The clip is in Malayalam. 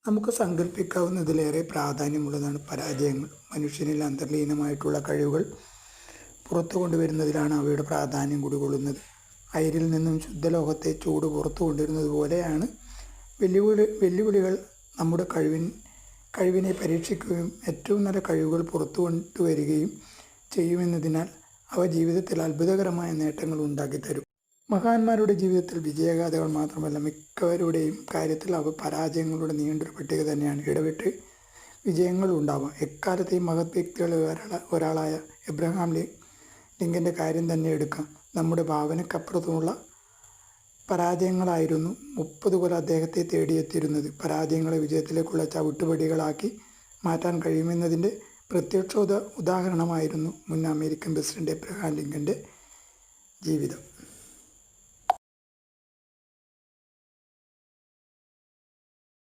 നമുക്ക് സങ്കല്പിക്കാവുന്നതിലേറെ പ്രാധാന്യമുള്ളതാണ് പരാജയങ്ങൾ. മനുഷ്യനിൽ അന്തർലീനമായിട്ടുള്ള കഴിവുകൾ പുറത്തു കൊണ്ടുവരുന്നതിലാണ് അവയുടെ പ്രാധാന്യം കുടികൊള്ളുന്നത്. അയിരിൽ നിന്നും ശുദ്ധലോഹത്തെ ചൂട് പുറത്തു കൊണ്ടുവരുന്നത് പോലെയാണ് വെല്ലുവിളികൾ നമ്മുടെ കഴിവിനെ പരീക്ഷിക്കുകയും ഏറ്റവും നല്ല കഴിവുകൾ പുറത്തു കൊണ്ടുവരികയും ചെയ്യുമെന്നതിനാൽ അവ ജീവിതത്തിൽ അത്ഭുതകരമായ നേട്ടങ്ങൾ ഉണ്ടാക്കിത്തരും. മഹാന്മാരുടെ ജീവിതത്തിൽ വിജയഗാഥകൾ മാത്രമല്ല, മിക്കവരുടെയും കാര്യത്തിൽ അവ പരാജയങ്ങളുടെ നീണ്ടൊരു പട്ടിക തന്നെയാണ്. ഇടവിട്ട് വിജയങ്ങൾ ഉണ്ടാവാം. എക്കാലത്തെയും മഹത് വ്യക്തികളിൽ ഒരാളായ എബ്രഹാം ലിങ്കൻ്റെ കാര്യം തന്നെ എടുക്കാം. നമ്മുടെ ഭാവനക്കപ്പുറത്തുമുള്ള പരാജയങ്ങളായിരുന്നു 30 കൊല്ലം അദ്ദേഹത്തെ തേടിയെത്തിയിരുന്നത്. പരാജയങ്ങളെ വിജയത്തിലേക്കുള്ള ചവിട്ടുപടികളാക്കി മാറ്റാൻ കഴിയുമെന്നതിൻ്റെ പ്രത്യക്ഷ ഉദാഹരണമായിരുന്നു മുൻ അമേരിക്കൻ പ്രസിഡന്റ് എബ്രഹാം ലിങ്കൻ്റെ ജീവിതം.